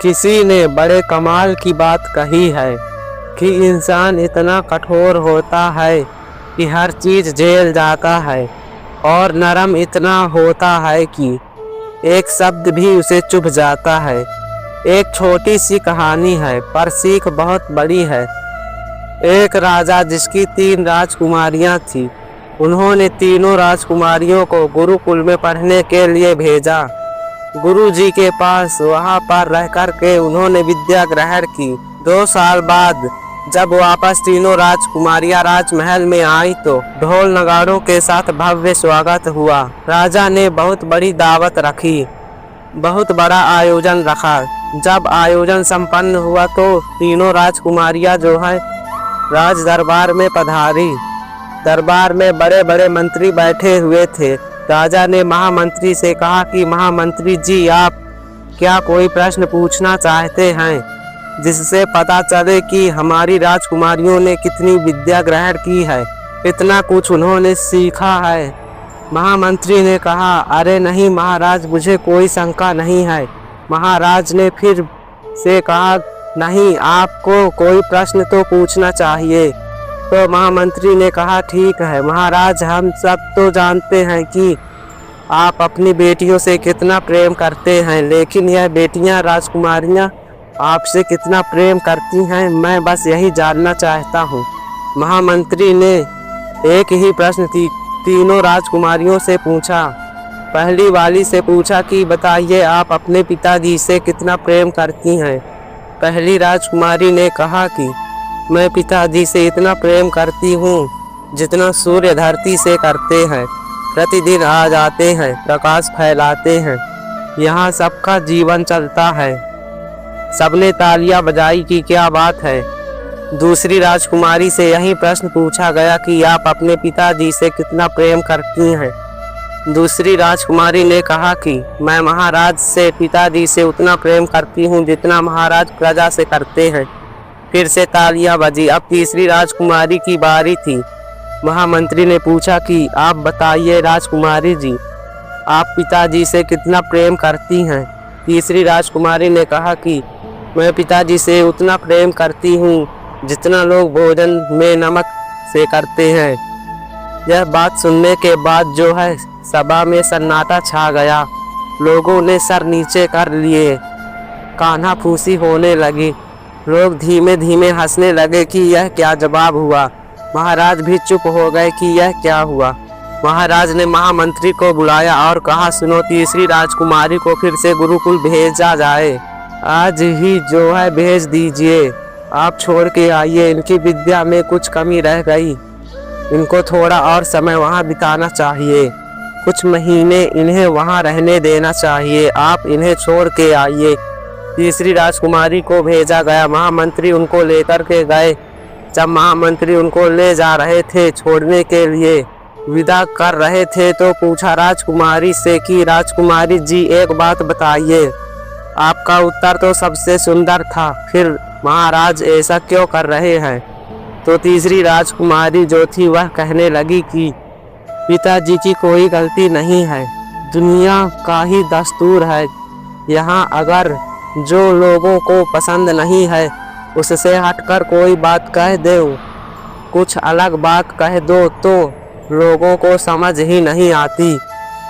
किसी ने बड़े कमाल की बात कही है कि इंसान इतना कठोर होता है कि हर चीज़ झेल जाता है और नरम इतना होता है कि एक शब्द भी उसे चुभ जाता है। एक छोटी सी कहानी है पर सीख बहुत बड़ी है। एक राजा जिसकी 3 राजकुमारियां थीं, उन्होंने तीनों राजकुमारियों को गुरुकुल में पढ़ने के लिए भेजा। गुरु जी के पास वहां पर रह कर के उन्होंने विद्या ग्रहण की। 2 साल बाद जब वापस तीनों राजकुमारियां राजमहल में आई तो ढोल नगाड़ों के साथ भव्य स्वागत हुआ। राजा ने बहुत बड़ी दावत रखी, बहुत बड़ा आयोजन रखा। जब आयोजन संपन्न हुआ तो तीनों राजकुमारियां जो है राज दरबार में पधारी। दरबार में बड़े बड़े मंत्री बैठे हुए थे। राजा ने महामंत्री से कहा कि महामंत्री जी, आप क्या कोई प्रश्न पूछना चाहते हैं जिससे पता चले कि हमारी राजकुमारियों ने कितनी विद्या ग्रहण की है, कितना कुछ उन्होंने सीखा है। महामंत्री ने कहा, अरे नहीं महाराज, मुझे कोई शंका नहीं है। महाराज ने फिर से कहा, नहीं, आपको कोई प्रश्न तो पूछना चाहिए। तो महामंत्री ने कहा, ठीक है महाराज, हम सब तो जानते हैं कि आप अपनी बेटियों से कितना प्रेम करते हैं, लेकिन यह बेटियां राजकुमारियां आपसे कितना प्रेम करती हैं, मैं बस यही जानना चाहता हूँ। महामंत्री ने एक ही प्रश्न तीनों राजकुमारियों से पूछा। पहली वाली से पूछा कि बताइए, आप अपने पिताजी से कितना प्रेम करती हैं। पहली राजकुमारी ने कहा कि मैं पिताजी से इतना प्रेम करती हूँ जितना सूर्य धरती से करते हैं। प्रतिदिन आ जाते हैं, प्रकाश फैलाते हैं, यहाँ सबका जीवन चलता है। सबने तालियां बजाई कि क्या बात है। दूसरी राजकुमारी से यही प्रश्न पूछा गया कि आप अपने पिताजी से कितना प्रेम करती हैं। दूसरी राजकुमारी ने कहा कि मैं महाराज से पिताजी से उतना प्रेम करती हूँ जितना महाराज प्रजा से करते हैं। फिर से तालियां बजी। अब तीसरी राजकुमारी की बारी थी। महामंत्री ने पूछा कि आप बताइए राजकुमारी जी, आप पिताजी से कितना प्रेम करती हैं। तीसरी राजकुमारी ने कहा कि मैं पिताजी से उतना प्रेम करती हूँ जितना लोग भोजन में नमक से करते हैं। यह बात सुनने के बाद जो है सभा में सन्नाटा छा गया। लोगों ने सर नीचे कर लिए, कान्हा फूसी होने लगी। लोग धीमे धीमे हंसने लगे कि यह क्या जवाब हुआ। महाराज भी चुप हो गए कि यह क्या हुआ। महाराज ने महामंत्री को बुलाया और कहा, सुनो, तीसरी राजकुमारी को फिर से गुरुकुल भेजा जाए। आज ही जो है भेज दीजिए। आप छोड़ के आइए, इनकी विद्या में कुछ कमी रह गई। इनको थोड़ा और समय वहाँ बिताना चाहिए, कुछ महीने इन्हें वहाँ रहने देना चाहिए। आप इन्हें छोड़ के आइए। तीसरी राजकुमारी को भेजा गया। महामंत्री उनको लेकर के गए। जब महामंत्री उनको ले जा रहे थे, छोड़ने के लिए विदा कर रहे थे, तो पूछा राजकुमारी से कि राजकुमारी जी, एक बात बताइए। आपका उत्तर तो सबसे सुंदर था, फिर महाराज ऐसा क्यों कर रहे हैं। तो तीसरी राजकुमारी जो थी वह कहने लगी कि पिताजी की कोई गलती नहीं है, दुनिया का ही दस्तूर है। यहाँ अगर जो लोगों को पसंद नहीं है उससे हटकर कोई बात कह दो, कुछ अलग बात कह दो तो लोगों को समझ ही नहीं आती।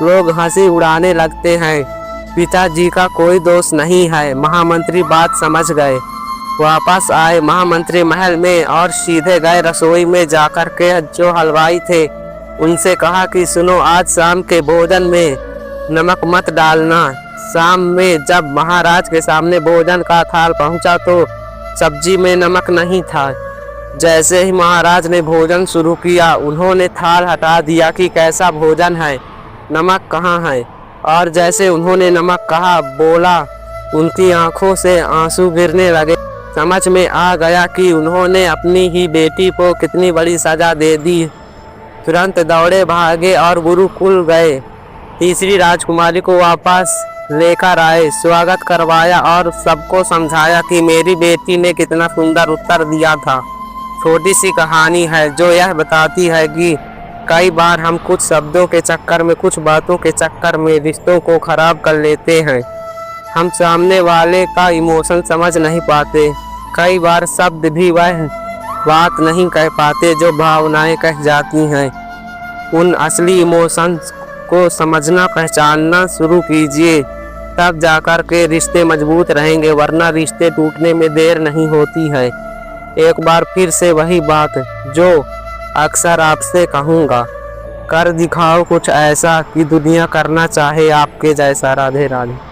लोग हंसी उड़ाने लगते हैं। पिताजी का कोई दोष नहीं है। महामंत्री बात समझ गए, वापस आए महामंत्री महल में और सीधे गए रसोई में। जाकर के जो हलवाई थे उनसे कहा कि सुनो, आज शाम के भोजन में नमक मत डालना। शाम में जब महाराज के सामने भोजन का थाल पहुंचा तो सब्जी में नमक नहीं था। जैसे ही महाराज ने भोजन शुरू किया, उन्होंने थाल हटा दिया कि कैसा भोजन है, नमक कहाँ है। और जैसे उन्होंने नमक कहा, बोला, उनकी आंखों से आंसू गिरने लगे। समझ में आ गया कि उन्होंने अपनी ही बेटी को कितनी बड़ी सजा दे दी। तुरंत दौड़े भागे और गुरुकुल गए। तीसरी राजकुमारी को वापस लेकर आए, स्वागत करवाया और सबको समझाया कि मेरी बेटी ने कितना सुंदर उत्तर दिया था। छोटी सी कहानी है जो यह बताती है कि कई बार हम कुछ शब्दों के चक्कर में, कुछ बातों के चक्कर में रिश्तों को खराब कर लेते हैं। हम सामने वाले का इमोशन समझ नहीं पाते। कई बार शब्द भी वह बात नहीं कह पाते जो भावनाएं कह जाती हैं। उन असली इमोशंस को समझना, पहचानना शुरू कीजिए, तब जाकर के रिश्ते मजबूत रहेंगे, वरना रिश्ते टूटने में देर नहीं होती है। एक बार फिर से वही बात जो अक्सर आपसे कहूँगा, कर दिखाओ कुछ ऐसा कि दुनिया करना चाहे आपके जैसा। राधे राधे।